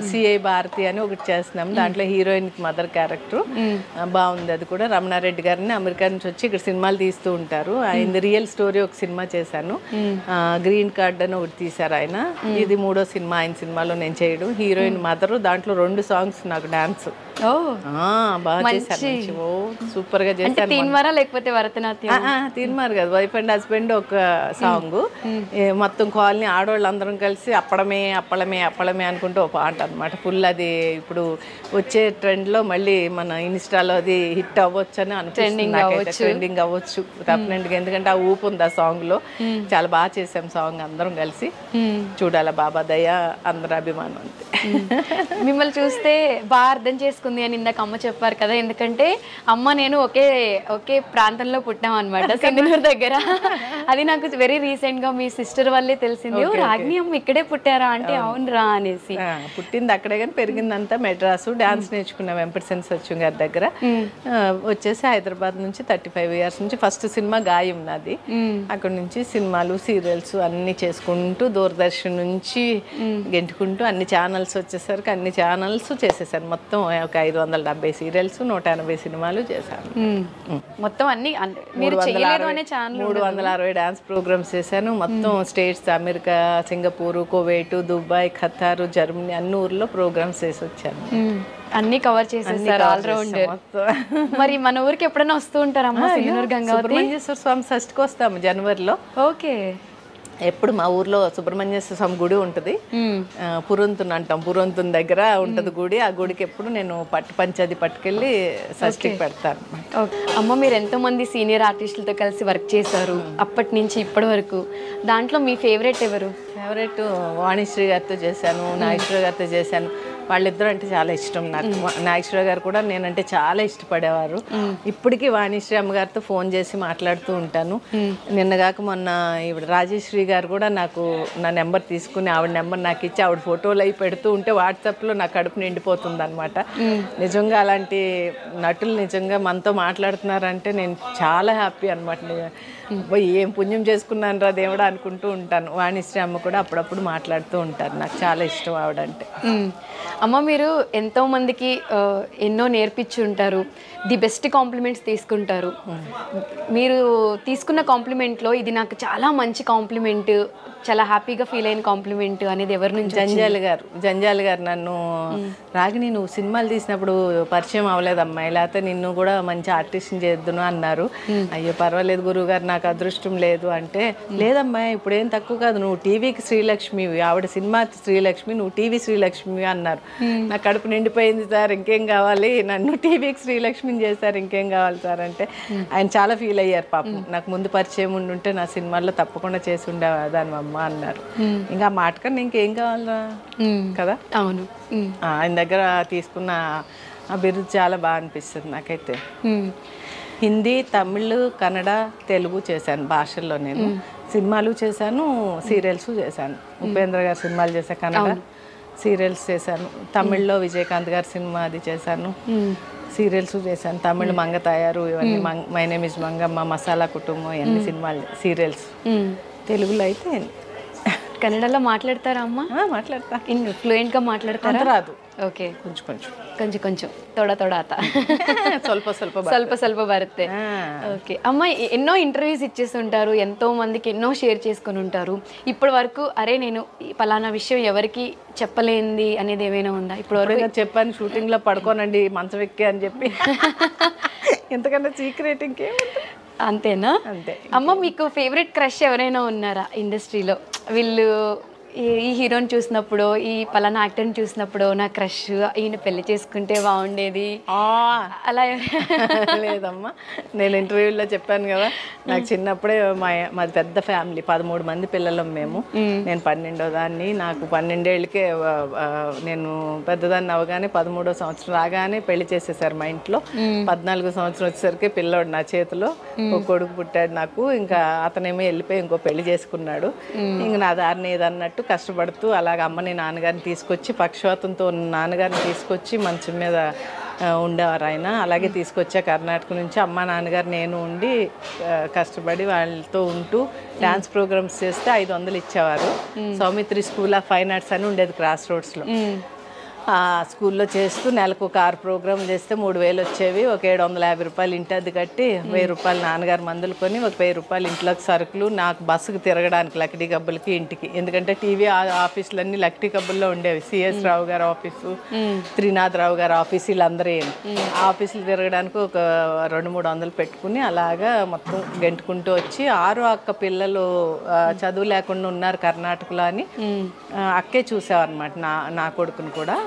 సిఐ భారతి అని ఒకటి చేస్తున్నాం, దాంట్లో హీరోయిన్ మదర్ క్యారెక్టర్ బాగుంది. అది కూడా రమణారెడ్డి గారిని అమెరికా నుంచి వచ్చి ఇక్కడ సినిమాలు తీస్తూ ఉంటారు. ఆయన రియల్ స్టోరీ ఒక సినిమా చేశాను, గ్రీన్ కార్డ్ అని ఒకటి తీశారు ఆయన. ఇది 3వ సినిమా ఆయన సినిమాలో నేను చేయడం. హీరోయిన్ మదర్, దాంట్లో 2 songs నాకు డాన్స్ బాగా చేశాను, సూపర్ గా చేశాను. తీన్మారా లేకపోతే భరతనాట్యం? తీన్మార్ కదా, వైఫ్ అండ్ హస్బెండ్ ఒక సాంగ్. మొత్తం కాలనీ ఆడవాళ్ళందరం కలిసి అప్పడమే అప్పళమే అప్పళమే అనుకుంటూ ఒక పాట అనమాట ఫుల్. అది ఇప్పుడు వచ్చే ట్రెండ్ లో మళ్ళీ మన ఇన్స్టాలో అది హిట్ అవ్వచ్చు అని అనుకుంటున్నాను, ట్రెండింగ్ అవ్వచ్చు డెఫినెట్గా. ఎందుకంటే ఆ ఊపు ఉంది ఆ సాంగ్ లో, చాలా బాగా చేసాం సాంగ్ అందరం కలిసి. చూడాలా బాబా దయ, అందరి అభిమానం అంతే. మిమ్మల్ని చూస్తే బాగా అర్థం చేసుకుంది అని ఇందాక అమ్మ చెప్పారు కదా, ఎందుకంటే అమ్మ నేను ఒకే ప్రాంతంలో పుట్టాం అనమాట, సింధనూరు దగ్గర. అది నాకు వెరీ రీసెంట్ గా మీ సిస్టర్ వల్లే తెలిసింది, రాగిణి అమ్మ ఇక్కడే పుట్టారా అంటే అవునరా అనేసి. పుట్టింది అక్కడే కానీ పెరిగిందంతా మెడ్రాసు. డాన్స్ నేర్చుకున్నా వెంపటిసేని సత్యం గారి దగ్గర. వచ్చేసి హైదరాబాద్ నుంచి 35 years నుంచి ఫస్ట్ సినిమా గాయం నాది. అక్కడ నుంచి సినిమాలు సీరియల్స్ అన్ని చేసుకుంటూ దూరదర్శన్ నుంచి గెంటుకుంటూ అన్ని ఛానల్స్ వచ్చేసరికి అన్ని ఛానల్స్ చేసేసాను. మొత్తం ఒక 570 సీరియల్స్, 180 సినిమాలు చేశాను. మొత్తం అన్ని 360 డాన్స్ ప్రోగ్రామ్స్ చేశాను. మొత్తం states, America, Singapore, Kuwait, Dubai, ఖతారు, Germany అన్ని ఊర్లో ప్రోగ్రామ్స్ చేసి వచ్చాను. అన్ని కవర్ చేసేసారు, ఆల్రౌండర్. మరి మన ఊరికి ఎప్పుడైనా వస్తూ ఉంటారమ్మా? సింధనూరు గంగావతి సుబ్రహ్మణ్యేశ్వర స్వామి షష్ఠికి వస్తాము జనవరిలో. ఓకే. ఎప్పుడు మా ఊర్లో సుబ్రహ్మణ్యేశ్వర స్వామి గుడి ఉంటుంది, పురంతున్ అంటాం, పురంతున్ దగ్గర ఉంటుంది గుడి. ఆ గుడికి ఎప్పుడు నేను పట్టు పంచది పట్టుకెళ్ళి షష్ఠికి పెడతాను. అమ్మ మీరు ఎంతో మంది సీనియర్ ఆర్టిస్టులతో కలిసి వర్క్ చేశారు అప్పటి నుంచి ఇప్పటి వరకు, దాంట్లో మీ ఫేవరెట్ ఎవరు? ఫేవరెట్ వాణిశ్రీ గారితో చేశాను, నాగేశ్వర గారితో చేశాను. వాళ్ళిద్దరు అంటే చాలా ఇష్టం నాకు. నాగేశ్వర గారు కూడా నేనంటే చాలా ఇష్టపడేవారు. ఇప్పటికీ వాణిశ్రీ అమ్మగారితో ఫోన్ చేసి మాట్లాడుతూ ఉంటాను. నిన్నగాక మొన్న ఈవిడ రాజేశ్వరి గారు కూడా నాకు నా నెంబర్ తీసుకుని ఆవిడ నెంబర్ నాకు ఇచ్చి ఆవిడ ఫోటోలు అవి పెడుతూ ఉంటే వాట్సాప్లో నా కడుపు నిండిపోతుంది అనమాట. నిజంగా అలాంటి నటులు నిజంగా మనతో మాట్లాడుతున్నారంటే నేను చాలా హ్యాపీ అనమాట. ఏం పుణ్యం చేసుకున్నాను రా దేవుడా అనుకుంటూ ఉంటాను. వాణిశ్రీ అమ్మ కూడా అప్పుడప్పుడు మాట్లాడుతూ ఉంటారు, నాకు చాలా ఇష్టం ఆవిడంటే. అమ్మ మీరు ఎంతో మందికి ఎన్నో నేర్పించి ఉంటారు, ది బెస్ట్ కాంప్లిమెంట్స్ తీసుకుంటారు. మీరు తీసుకున్న కాంప్లిమెంట్లో ఇది నాకు చాలా మంచి కాంప్లిమెంట్, చాలా హ్యాపీగా ఫీల్ అయిన కాంప్లిమెంట్ అనేది ఎవరి నుంచి? జంజాల గారు నన్ను, రాగిణి నువ్వు సినిమాలు తీసినప్పుడు పరిచయం అవ్వలేదమ్మా, లేకపోతే నిన్ను కూడా మంచి ఆర్టిస్ట్ని చేద్దును అన్నారు. అయ్యో పర్వాలేదు గురువు గారు, నాకు అదృష్టం లేదు అంటే, లేదమ్మా ఇప్పుడేం తక్కువ కాదు, నువ్వు టీవీకి శ్రీలక్ష్మి, ఆవిడ సినిమా శ్రీలక్ష్మి, నువ్వు టీవీ శ్రీలక్ష్మి అన్నారు. నా కడుపు నిండిపోయింది సార్, ఇంకేం కావాలి, నన్ను టీవీకి శ్రీలక్ష్మిని చేశారు, ఇంకేం కావాలి సార్ అంటే ఆయన చాలా ఫీల్ అయ్యారు పాపం. నాకు ముందు పరిచయం ఉండుంటే నా సినిమాల్లో తప్పకుండా చేసి ఉండేదాని అమ్మ అన్నారు. ఇంకా ఆ మాట కన్నా ఇంకేం కావాలరా కదా. అవును. ఆయన దగ్గర తీసుకున్న అభివృద్ధి చాలా బాగా అనిపిస్తుంది నాకైతే. హిందీ, తమిళ్, కన్నడ, తెలుగు చేశాను భాషల్లో. నేను సినిమాలు చేశాను, సీరియల్స్ చేశాను. ఉపేంద్ర గారి సినిమాలు చేశాను, కన్నడ సీరియల్స్ చేశాను. తమిళ్లో విజయకాంత్ గారి సినిమా అది చేశాను, సీరియల్స్ చేశాను. తమిళ్ మంగతాయారు, ఇవన్నీ my name is Mangamma, masala కుటుంబం, ఇవన్నీ సినిమాలు సీరియల్స్. తెలుగులో అయితే కన్నడలో మాట్లాడతారా అమ్మ? మాట్లాడతా. ఫ్లూయెంట్గా మాట్లాడతారా? రాదు. ఓకే, కొంచెం కొంచెం కొంచెం కొంచెం తోడ ఆత ಸ್ವಲ್ಪ ಸ್ವಲ್ಪ ಸ್ವಲ್ಪ ಸ್ವಲ್ಪ బರುತ್ತೆ. ఓకే అమ్మ, ఎన్నో ఇంటర్వ్యూస్ ఇచ్చేస్తుంటారు, ఎంతో మందికి ఎన్నో షేర్ చేసుకుని ఉంటారు. ఇప్పటి వరకు అరే నేను పలానా విషయం ఎవరికి చెప్పలేంది అనేది ఏమైనా ఉందా? ఇప్పుడు వరకు చెప్పాను, షూటింగ్ లో పడుకోనండి మంచం ఎక్కి అని చెప్పి. ఎంతకన్నా సీక్రెట్ ఇంకేముంది. అంతేనా? అంతే. అమ్మ, మీకు ఫేవరెట్ క్రష్ ఎవరైనా ఉన్నారా ఇండస్ట్రీలో? వీళ్ళు ఈ హీరోని చూసినప్పుడు, ఈ పలానా యాక్టర్ని చూసినప్పుడు నా క్రష్, ఈయన పెళ్లి చేసుకుంటే బాగుండేది అలా? లేదమ్మా, నేను ఇంటర్వ్యూలో చెప్పాను కదా, నాకు చిన్నప్పుడే మాది పెద్ద ఫ్యామిలీ, 13 మంది పిల్లలం మేము. నేను 12వ దాన్ని. నాకు 12 ఏళ్ళకే నేను పెద్దదాన్ని అవగానే 13వ సంవత్సరం రాగానే పెళ్లి చేసేసారు మా ఇంట్లో. 14వ సంవత్సరం వచ్చేసరికి పిల్లోడు నా చేతిలో, ఒక కొడుకు పుట్టాడు నాకు. ఇంకా అతనేమో వెళ్ళిపోయి ఇంకో పెళ్లి చేసుకున్నాడు. ఇంక నా దారిని ఏదన్నట్టు కష్టపడుతూ అలాగ అమ్మని నాన్నగారిని తీసుకొచ్చి, పక్షవాతంతో ఉన్న నాన్నగారిని తీసుకొచ్చి మంచం మీద ఉండేవారు ఆయన. అలాగే తీసుకొచ్చా కర్ణాటక నుంచి. అమ్మ నాన్నగారు నేను ఉండి కష్టపడి వాళ్ళతో ఉంటూ డ్యాన్స్ ప్రోగ్రామ్స్ చేస్తే 500 ఇచ్చేవారు. Saumitri school of fine arts అని ఉండేది క్రాస్ రోడ్స్లో. ఆ స్కూల్లో చేస్తూ నెలకు ఒక 6 ప్రోగ్రామ్ చేస్తే 3000 వచ్చేవి. ఒక 750 రూపాయలు ఇంటి అద్దె కట్టి, 1000 రూపాయలు నాన్నగారు మందులు కొని, ఒక 1000 రూపాయలు ఇంట్లోకి సరుకులు, నాకు బస్సుకు తిరగడానికి లక్డీ కబ్బులకి ఇంటికి. ఎందుకంటే టీవీ ఆఫీసులన్నీ లక్డీ కబ్బుల్లో ఉండేవి. సిఎస్ రావు గారి ఆఫీసు, త్రినాథరావు గారి ఆఫీసు, వీళ్ళందరూ ఆఫీసులు తిరగడానికి ఒక 200-300 పెట్టుకుని అలాగా మొత్తం గెంటుకుంటూ వచ్చి 6 అక్క పిల్లలు చదువు లేకుండా ఉన్నారు కర్ణాటకలో అని అక్కే చూసావన్నమాట నా కొడుకుని కూడా.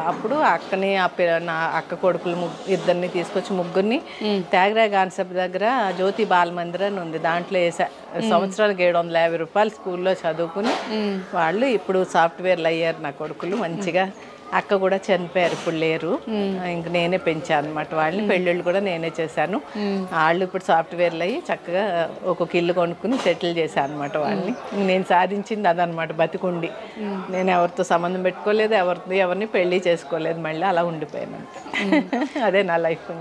అప్పుడు అక్కని నా అక్క కొడుకులు ఇద్దరిని తీసుకొచ్చి ముగ్గురిని త్యాగరాయ కాన్సెప్ట్ దగ్గర జ్యోతి బాల మందిర్ అని ఉంది, దాంట్లో వేసా. సంవత్సరానికి 750 రూపాయలు స్కూల్లో చదువుకుని వాళ్ళు ఇప్పుడు సాఫ్ట్వేర్లు అయ్యారు నా కొడుకులు మంచిగా. అక్క కూడా చనిపోయారు, ఇప్పుడు లేరు. ఇంక నేనే పెంచాను అనమాట వాళ్ళని. పెళ్ళిళ్ళు కూడా నేనే చేశాను. వాళ్ళు ఇప్పుడు సాఫ్ట్వేర్లు అయ్యి చక్కగా ఒక్కొక్క ఇల్లు కొనుక్కుని సెటిల్ చేశాను అనమాట వాళ్ళని. నేను సాధించింది అదనమాట, బతికుండి. నేను ఎవరితో సంబంధం పెట్టుకోలేదు, ఎవరిని పెళ్లి చేసుకోలేదు, మళ్ళీ అలా ఉండిపోయాను. అదే నా లైఫ్.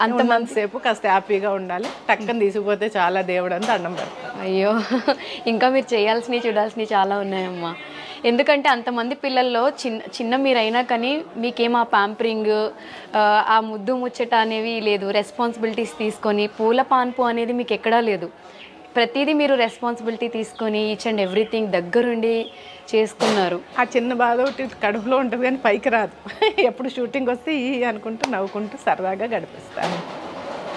అంతమందిసేపు కాస్త హ్యాపీగా ఉండాలి. టక్కన తీసుకుపోతే చాలా దేవుడు అని దండం పెడతాను. అయ్యో, ఇంకా మీరు చేయాల్సినవి చూడాల్సినవి చాలా ఉన్నాయమ్మా. ఎందుకంటే అంతమంది పిల్లల్లో చిన్న మీరైనా కానీ మీకేం ఆ ప్యాంపరింగ్, ఆ ముద్దు ముచ్చట అనేవి లేదు. రెస్పాన్సిబిలిటీస్ తీసుకొని పూల పాన్పు అనేది మీకు ఎక్కడా లేదు. ప్రతిదీ మీరు రెస్పాన్సిబిలిటీ తీసుకొని ఈచ్ అండ్ ఎవ్రీథింగ్ దగ్గరుండి చేసుకున్నారు. ఆ చిన్న బాధ ఒకటి కడుపులో ఉంటుంది కానీ పైకి రాదు. ఎప్పుడు షూటింగ్ వస్తే అనుకుంటూ నవ్వుకుంటూ సరదాగా గడిపిస్తాను.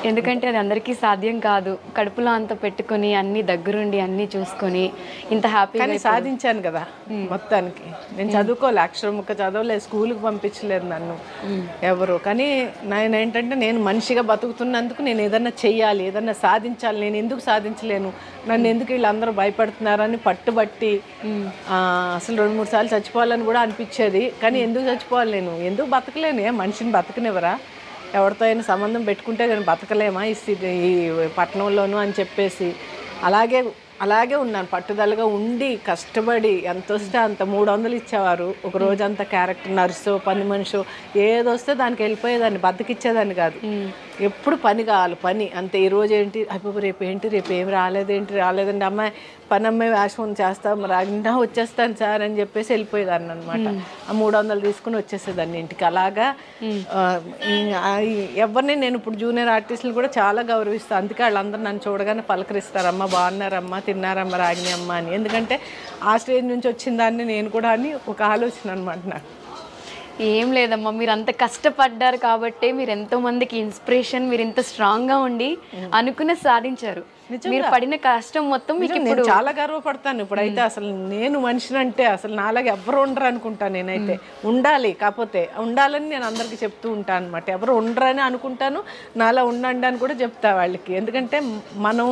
ఎందుకంటే అది అందరికీ సాధ్యం కాదు. కడుపులో అంత పెట్టుకొని అన్ని దగ్గరుండి అన్ని చూసుకొని ఇంత హ్యాపీగా సాధించాను కదా మొత్తానికి. నేను చదువుకోలే, అక్షరం ముక్క చదవలేదు, స్కూల్కి పంపించలేదు నన్ను ఎవరు. కానీ నేనేంటంటే నేను మనిషిగా బతుకుతున్నందుకు నేను ఏదన్నా చెయ్యాలి, ఏదన్నా సాధించాలి. నేను ఎందుకు సాధించలేను, నన్ను ఎందుకు వీళ్ళందరూ భయపడుతున్నారని పట్టుబట్టి అసలు 2-3 సార్లు చచ్చిపోవాలని కూడా అనిపించేది. కానీ ఎందుకు చచ్చిపోవాలి, నేను ఎందుకు బతకలేను? మనిషిని బతకనివ్వరా? ఎవరితో అయినా సంబంధం పెట్టుకుంటే కానీ బతకలేమా ఈ పట్టణంలోనూ అని చెప్పేసి అలాగే ఉన్నాను. పట్టుదలగా ఉండి కష్టపడి ఎంత వస్తే అంత 300 ఇచ్చేవారు. ఒక రోజంతా క్యారెక్టర్ నర్సో పని మనిషో ఏదొస్తే దానికి వెళ్ళిపోయేదాన్ని, బతికిచ్చేదాన్ని కాదు. ఎప్పుడు పని కావాలి, పని అంతే. ఈరోజు ఏంటి, అయిపోయి రేపు ఏం రాలేదండి, అమ్మాయి పని అమ్మాయి వేషం చేస్తాం రాగినా వచ్చేస్తాను సార్ అని చెప్పేసి వెళ్ళిపోయేదాన్ని అనమాట. ఆ 300 తీసుకుని వచ్చేసేదాన్ని ఇంటికి. అలాగా ఎవరిని నేను ఇప్పుడు జూనియర్ ఆర్టిస్టులు కూడా చాలా గౌరవిస్తాను. అందుకే వాళ్ళందరూ నన్ను చూడగానే పలకరిస్తారు, అమ్మ బాగున్నారమ్మా, తిన్నారమ్మ రాగిని అమ్మ అని. ఎందుకంటే ఆ స్టేజ్ నుంచి వచ్చిన దాన్ని నేను కూడా అని ఒక ఆలోచన అనమాట నాకు. ఏం లేదమ్మా, మీరు అంత కష్టపడ్డారు కాబట్టి మీరు ఎంతో మందికి ఇన్స్పిరేషన్, మీరు ఇంత స్ట్రాంగ్గా ఉండి అనుకున్న సాధించారు. మీరు పడిన కష్టం మొత్తం మీకు నేను చాలా గర్వపడతాను ఇప్పుడైతే. అసలు నేను మనిషినంటే అసలు నాలాగా ఎవరు ఉండరు అనుకుంటాను నేనైతే. ఉండాలి, కాకపోతే ఉండాలని నేను అందరికీ చెప్తూ ఉంటాను అనమాట. ఎవరు ఉండరని అనుకుంటాను, నాలా ఉండండి అని కూడా చెప్తా వాళ్ళకి. ఎందుకంటే మనం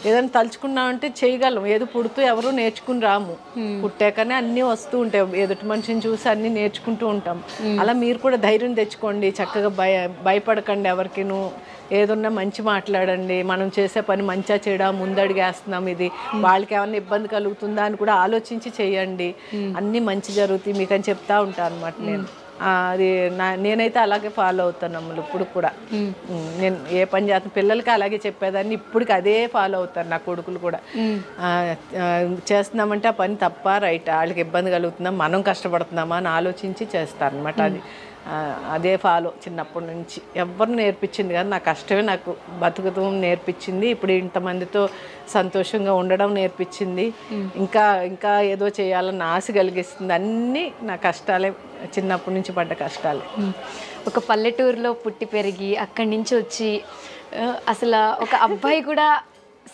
ఏదైనా తలుచుకున్నామంటే చేయగలం. ఏదో పుడుతూ ఎవరు నేర్చుకుని రాము, పుట్టాకనే అన్నీ వస్తూ ఉంటాయి. ఎదుటి మనిషిని చూసి అన్నీ నేర్చుకుంటూ ఉంటాం. అలా మీరు కూడా ధైర్యం తెచ్చుకోండి, చక్కగా భయపడకండి ఎవరికిను. ఏదన్నా మంచి మాట్లాడండి, మనం చేసే పని మంచిగా చేయడా, ముందడిగేస్తున్నాం, ఇది వాళ్ళకి ఏమన్నా ఇబ్బంది కలుగుతుందా అని కూడా ఆలోచించి చేయండి. అన్నీ మంచి జరుగుతాయి మీకు అని చెప్తా ఉంటాను అనమాట నేను. అది నేనైతే అలాగే ఫాలో అవుతాను అమ్మలు ఇప్పుడు కూడా. నేను ఏ పని చేస్తాను పిల్లలకి అలాగే చెప్పేదాన్ని, ఇప్పటికి అదే ఫాలో అవుతాను. నా కొడుకులు కూడా చేస్తున్నామంటే ఆ పని తప్ప రైట్, వాళ్ళకి ఇబ్బంది కలుగుతుందా, మనం కష్టపడుతున్నామా అని ఆలోచించి చేస్తాను అనమాట. అది అదే ఫాలో చిన్నప్పటి నుంచి. ఎవరు నేర్పించింది కానీ నా కష్టమే నాకు బతుకుతం నేర్పించింది. ఇప్పుడు ఇంతమందితో సంతోషంగా ఉండడం నేర్పించింది. ఇంకా ఇంకా ఏదో చేయాలన్న ఆశ కలిగిస్తుంది. అన్నీ నా కష్టాలే, చిన్నప్పటి నుంచి పడ్డ కష్టాలే. ఒక పల్లెటూరులో పుట్టి పెరిగి అక్కడి నుంచి వచ్చి అసలు ఒక అబ్బాయి కూడా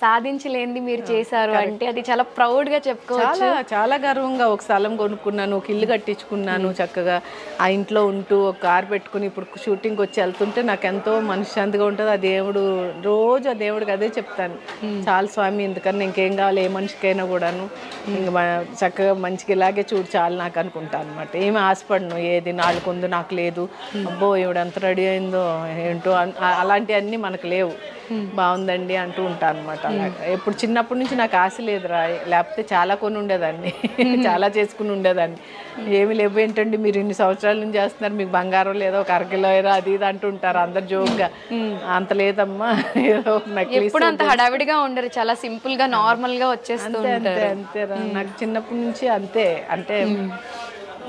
సాధించలేనిది మీరు చేశారు అంటే అది చాలా ప్రౌడ్గా చెప్పుకోవచ్చు. చాలా చాలా గర్వంగా. ఒక స్థలం కొనుక్కున్నాను, ఒక ఇల్లు కట్టించుకున్నాను, చక్కగా ఆ ఇంట్లో ఉంటూ ఒక కారు పెట్టుకుని ఇప్పుడు షూటింగ్కి వచ్చి వెళ్తుంటే నాకు ఎంతో మనశ్శాంతిగా ఉంటుంది. ఆ దేవుడు రోజు ఆ దేవుడికి అదే చెప్తాను, చాలు స్వామి ఎందుకన్నా ఇంకేం కావాలి ఏ మనిషికైనా కూడాను, ఇంకా చక్కగా మంచిగా ఇలాగే చూడు చాలు నాకు అనుకుంటాను అనమాట. ఏమి ఆశపడను, ఏది నాలుగు ఉందో నాకు లేదు, అబ్బో ఇవిడ ఎంత రెడీ అయిందో ఏంటో అలాంటివన్నీ మనకు లేవు. బాగుందండి అంటూ ఉంటాను అనమాట. ఎప్పుడు చిన్నప్పటి నుంచి నాకు ఆశ లేదురా, లేకపోతే చాలా కొని ఉండేదాన్ని, చాలా చేసుకుని ఉండేదాన్ని. ఏమి లేవు ఏంటండి మీరు ఇన్ని సంవత్సరాల నుంచి చేస్తున్నారు, మీకు బంగారం లేదో ఒక అరకిలో అది ఇది అంటూ ఉంటారు అందరు జోక్గా. అంత లేదమ్మా, ఏదో ఎప్పుడు అంత హడావిడిగా ఉండరు, చాలా సింపుల్ గా నార్మల్ గా వచ్చేస్తూ ఉంటారు. అంతేరా, నాకు చిన్నప్పటి నుంచి అంతే. అంటే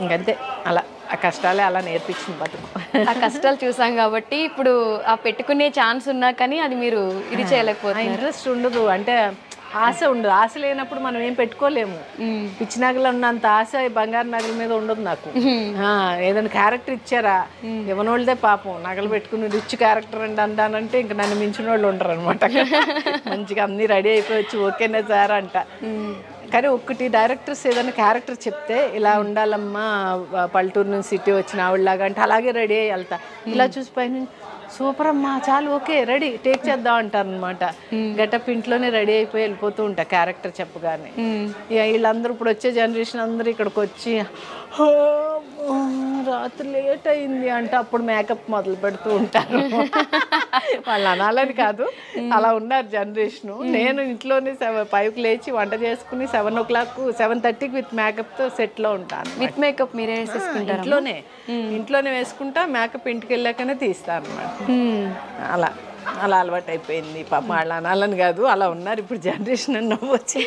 ఇంకంతే, అలా ఆ కష్టాలే అలా నేర్పించింది బతుకు. ఆ కష్టాలు చూసాం కాబట్టి ఇప్పుడు ఆ పెట్టుకునే ఛాన్స్ ఉన్నా కానీ అది మీరు ఇది చేయలేకపోతే ఇంట్రెస్ట్ ఉండదు. అంటే ఆశ ఉండదు. ఆశ లేనప్పుడు మనం ఏం పెట్టుకోలేము. పిచ్చి నగలు ఉన్నంత ఆశ బంగారు నగల మీద ఉండదు నాకు. ఏదైనా క్యారెక్టర్ ఇచ్చారా, ఇవ్వనోళ్ళదే పాపం నగలు పెట్టుకుని రిచ్ క్యారెక్టర్ అండి అంటానంటే ఇంక నన్ను మించిన వాళ్ళు ఉండరు అనమాట. మంచిగా అన్నీ రెడీ అయిపోవచ్చు, ఓకేనే సార్ అంట. కానీ ఒక్కటి డైరెక్టర్స్ ఏదైనా క్యారెక్టర్ చెప్తే ఇలా ఉండాలమ్మా, పల్లెటూరు నుంచి సిటీ వచ్చిన ఆవిడలాగా అంటే అలాగే రెడీ అయ్యి వెళ్తా. ఇలా చూసి పైన సూపర్ అమ్మా చాలు ఓకే రెడీ టేక్ చేద్దాం అంటారు అనమాట. గెటప్ ఇంట్లోనే రెడీ అయిపోయి వెళ్ళిపోతూ ఉంటా క్యారెక్టర్ చెప్పగానే. వీళ్ళందరూ ఇప్పుడు వచ్చే జనరేషన్ అందరూ ఇక్కడికి వచ్చి రాత్రి లేట్ అయింది అంటే అప్పుడు మేకప్ మొదలు పెడుతూ ఉంటారు. వాళ్ళు అనాలని కాదు, అలా ఉన్నారు జనరేషను. నేను ఇంట్లోనే 5కి లేచి వంట చేసుకుని 7 o'clock 7:30కి విత్ మేకప్తో సెట్లో ఉంటాను. విత్ మేకప్ మీరే వేసుకుంటారు? ఇంట్లోనే వేసుకుంటా, మేకప్ ఇంటికి వెళ్ళాకనే తీస్తాను అన్నమాట. అలా అలా అలవాటు అయిపోయింది. పాప వాళ్ళు అనాలని కాదు, అలా ఉన్నారు ఇప్పుడు జనరేషన్ అని నవ్వొచ్చి.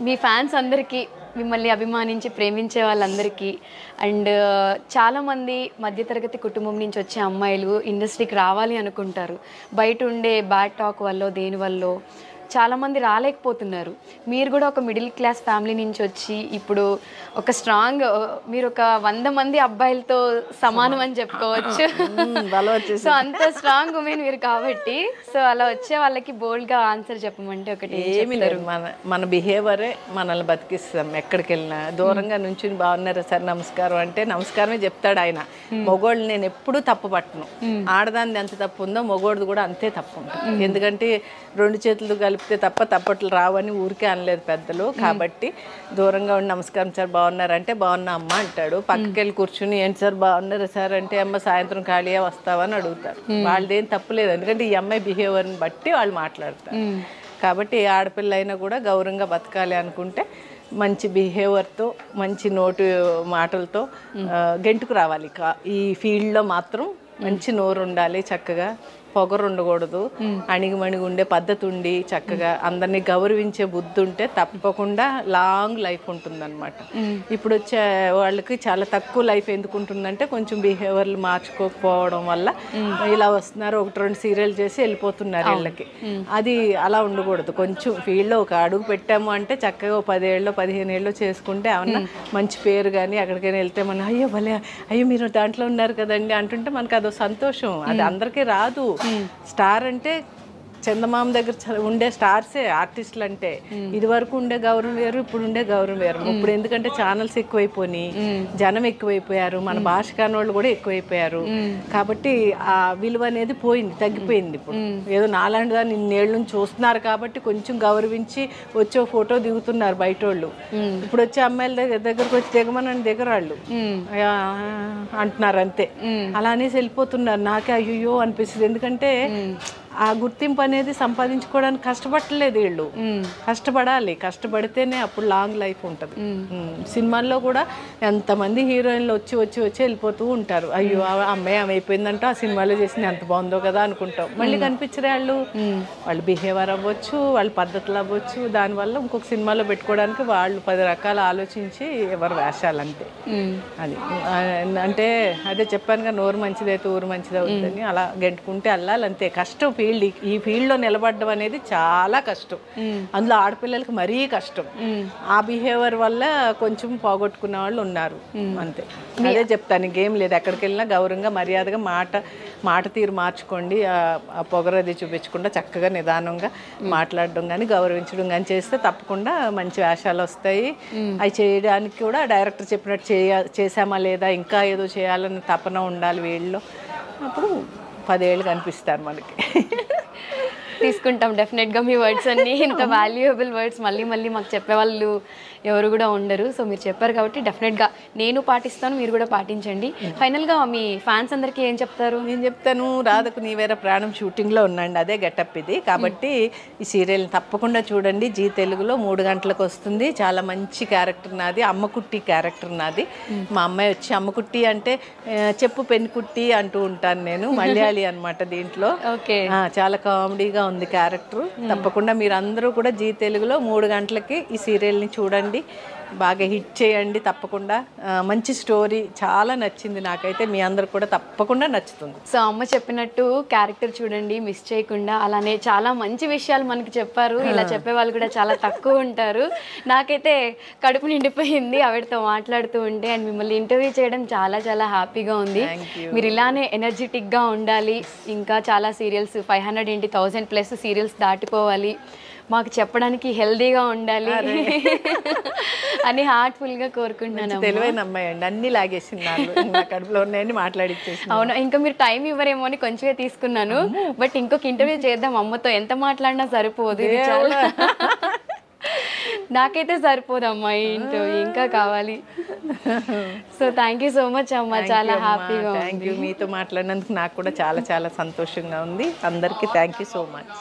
మీ ఫ్యాన్స్ అందరికీ, మిమ్మల్ని అభిమానించి ప్రేమించే వాళ్ళందరికీ, అండ్ చాలామంది మధ్యతరగతి కుటుంబం నుంచి వచ్చే అమ్మాయిలు ఇండస్ట్రీకి రావాలి అనుకుంటారు. బయట ఉండే బ్యాడ్ టాక్ వల్ల దేనివల్ల చాలామంది రాలేకపోతున్నారు. మీరు కూడా ఒక మిడిల్ క్లాస్ ఫ్యామిలీ నుంచి వచ్చి ఇప్పుడు ఒక స్ట్రాంగ్, మీరు ఒక 100 మంది అబ్బాయిలతో సమానం అని చెప్పుకోవచ్చు. సో అంత స్ట్రాంగ్ ఉమెన్ మీరు కాబట్టి, సో అలా వచ్చే వాళ్ళకి బోల్డ్గా ఆన్సర్ చెప్పమంటే ఒకటి ఏమి లేదు, మన బిహేవియరే మనల్ని బతికిస్తాం. ఎక్కడికి వెళ్ళినా దూరంగా నుంచి బాగున్నారా సార్ నమస్కారం అంటే నమస్కారమే చెప్తాడు ఆయన. మొగోళ్ళు నేను ఎప్పుడూ తప్పు పట్టను. ఆడదాన్ని ఎంత తప్పు ఉందో మొగోడిది కూడా అంతే తప్పు ఉంటుంది. ఎందుకంటే 2 చేతులు కలిపితే తప్ప తప్పట్లు రావని ఊరికే అనలేదు పెద్దలు. కాబట్టి దూరంగా ఉండి నమస్కారం సార్ బాగున్నారంటే బాగున్నా అమ్మ అంటాడు. పక్కకి వెళ్ళి కూర్చుని ఏంటి సార్ బాగున్నారా సార్ అంటే అమ్మ సాయంత్రం ఖాళీగా వస్తావని అడుగుతారు. వాళ్ళదేం తప్పులేదు, ఎందుకంటే ఈ అమ్మాయి బిహేవియర్ని బట్టి వాళ్ళు మాట్లాడతారు. కాబట్టి ఏ ఆడపిల్ల అయినా కూడా గౌరవంగా బతకాలి అనుకుంటే మంచి బిహేవియర్తో, మంచి నోటు మాటలతో గెంటుకు రావాలి. ఈ ఫీల్డ్లో మాత్రం మంచి నోరు ఉండాలి, చక్కగా పొగరు ఉండకూడదు, అణిగిమణిగి ఉండే పద్ధతి ఉండి చక్కగా అందరినీ గౌరవించే బుద్ధి ఉంటే తప్పకుండా లాంగ్ లైఫ్ ఉంటుందన్నమాట. ఇప్పుడు వచ్చే వాళ్ళకి చాలా తక్కువ లైఫ్ ఎందుకు ఉంటుందంటే కొంచెం బిహేవియర్లు మార్చుకోకపోవడం వల్ల ఇలా వస్తున్నారు, 1-2 సీరియల్ చేసి వెళ్ళిపోతున్నారు వీళ్ళకి. అది అలా ఉండకూడదు. కొంచెం ఫీల్డ్లో ఒక అడుగు పెట్టాము అంటే చక్కగా 10 ఏళ్ళు 15 ఏళ్ళు చేసుకుంటే ఏమన్నా మంచి పేరు కానీ ఎక్కడికైనా వెళ్తే మనం అయ్యో భలే అయ్యో మీరు దాంట్లో ఉన్నారు కదండి అంటుంటే మనకు అదో సంతోషం. అది అందరికీ రాదు. స్టార్ అంటే చందమామ దగ్గర ఉండే స్టార్సే ఆర్టిస్టులు అంటే. ఇది వరకు ఉండే గౌరవం వేరు, ఇప్పుడు ఉండే గౌరవం వేరు. ఇప్పుడు ఎందుకంటే ఛానల్స్ ఎక్కువైపోయి, జనం ఎక్కువైపోయారు, మన భాష కాని వాళ్ళు కూడా ఎక్కువైపోయారు. కాబట్టి ఆ విలువ అనేది పోయింది, తగ్గిపోయింది. ఇప్పుడు ఏదో నాలాంటి దాన్ని ఇన్నేళ్ళ నుంచి చూస్తున్నారు కాబట్టి కొంచెం గౌరవించి వచ్చి ఫోటో దిగుతున్నారు బయట వాళ్ళు. ఇప్పుడు వచ్చే అమ్మాయిల దగ్గరకు వచ్చి దిగమని దిగరాళ్ళు అంటున్నారు అంతే. అలా అనేసి వెళ్ళిపోతున్నారు. నాకే అయ్యో అనిపిస్తుంది. ఎందుకంటే ఆ గుర్తింపు అనేది సంపాదించుకోవడానికి కష్టపడలేదు వీళ్ళు. కష్టపడాలి, కష్టపడితేనే అప్పుడు లాంగ్ లైఫ్ ఉంటుంది. సినిమాల్లో కూడా ఎంతమంది హీరోయిన్లు వచ్చి వచ్చి వచ్చి వెళ్ళిపోతూ ఉంటారు. అయ్యో అమ్మాయి ఆమె అయిపోయిందంటే ఆ సినిమాలో చేసింది ఎంత బాగుందో కదా అనుకుంటాం. మళ్ళీ కనిపించరే వాళ్ళు బిహేవియర్ అవ్వచ్చు, వాళ్ళ పద్ధతులు అవ్వచ్చు. దానివల్ల ఇంకొక సినిమాలో పెట్టుకోవడానికి వాళ్ళు 10 రకాలు ఆలోచించి ఎవరు వేషాలు అంతే. అది అంటే అదే చెప్పానుగా, నోరు మంచిదైతే ఊరు మంచిది అవుతుందని. అలా గెంటుకుంటే వెళ్ళాలి అంతే. కష్టం ఫీల్డ్. ఈ ఫీల్డ్లో నిలబడడం అనేది చాలా కష్టం. అందులో ఆడపిల్లలకి మరీ కష్టం. ఆ బిహేవియర్ వల్ల కొంచెం పోగొట్టుకున్న వాళ్ళు ఉన్నారు అంతే. అదే చెప్తాను, ఇంకేం లేదు. ఎక్కడికి వెళ్ళినా గౌరవంగా మర్యాదగా మాట తీరు మార్చుకోండి. ఆ పొగరది చూపించకుండా చక్కగా నిదానంగా మాట్లాడడం కానీ గౌరవించడం కానీ చేస్తే తప్పకుండా మంచి వేషాలు వస్తాయి. అవి చేయడానికి కూడా డైరెక్టర్ చెప్పినట్టు చేసామా లేదా, ఇంకా ఏదో చేయాలని తపన ఉండాలి వీళ్ళలో. అప్పుడు 10 ఏళ్ళు కనిపిస్తారు మనకి. తీసుకుంటాం డెఫినెట్గా మీ వర్డ్స్ అన్ని. ఇంత వాల్యుయబుల్ వర్డ్స్ మళ్ళీ మళ్ళీ మాకు చెప్పేవాళ్ళు ఎవరు కూడా ఉండరు. సో మీరు చెప్పారు కాబట్టి డెఫినెట్గా నేను పాటిస్తాను, మీరు కూడా పాటించండి. ఫైనల్గా మీ ఫ్యాన్స్ అందరికీ ఏం చెప్తారు? నేను చెప్తాను, రాధకు నీ వేరే ప్రాణం షూటింగ్లో ఉన్నాండి. అదే గెటప్ ఇది. కాబట్టి ఈ సీరియల్ తప్పకుండా చూడండి. జీ తెలుగులో 3 గంటలకు వస్తుంది. చాలా మంచి క్యారెక్టర్ నాది, అమ్మకుట్టి క్యారెక్టర్ నాది. మా అమ్మాయి వచ్చి అమ్మకుట్టి అంటే చెప్పు పెన్కుట్టి అంటూ ఉంటాను నేను. మలయాళీ అనమాట దీంట్లో. ఓకే, చాలా కామెడీగా ఉంది క్యారెక్టర్. తప్పకుండా మీరు అందరూ కూడా జీ తెలుగులో 3 గంటలకి ఈ సీరియల్ని చూడండి, బాగా హిట్ చేయండి. తప్పకుండా మంచి స్టోరీ, చాలా నచ్చింది నాకైతే. మీ అందరు కూడా తప్పకుండా నచ్చుతుంది. సో అమ్మ చెప్పినట్టు క్యారెక్టర్ చూడండి, మిస్ చేయకుండా. అలానే చాలా మంచి విషయాలు మనకి చెప్పారు. ఇలా చెప్పే వాళ్ళు కూడా చాలా తక్కువ ఉంటారు. నాకైతే కడుపు నిండిపోయింది ఆవిడతో మాట్లాడుతూ ఉంటే. అండ్ మిమ్మల్ని ఇంటర్వ్యూ చేయడం చాలా చాలా హ్యాపీగా ఉంది. మీరు ఇలానే ఎనర్జెటిక్గా ఉండాలి. ఇంకా చాలా సీరియల్స్ 500 ఏంటి 1000+ సీరియల్స్ దాటిపోవాలి, మాకు చెప్పడానికి హెల్దీగా ఉండాలి అని హార్ట్ఫుల్గా కోరుకుంటున్నాను. తెలివైన అమ్మాయి అండి, అన్ని లాగేసింది నా కడుపులో ఉన్నాయని మాట్లాడిచ్చేసి. అవును, ఇంకా మీరు టైం ఇవ్వరేమో అని కొంచెమే తీసుకున్నాను. బట్ ఇంకొక ఇంటర్వ్యూ చేద్దాం అమ్మతో. ఎంత మాట్లాడినా సరిపోదు, ఇది చాలా నాకైతే సరిపోదు అమ్మాయి ఇంటర్వ్యూ, ఇంకా కావాలి. So thank you so much అమ్మ, చాలా హ్యాపీగా. థ్యాంక్ యూ, మీతో మాట్లాడినందుకు నాకు కూడా చాలా చాలా సంతోషంగా ఉంది. అందరికీ థ్యాంక్ యూ సో మచ్.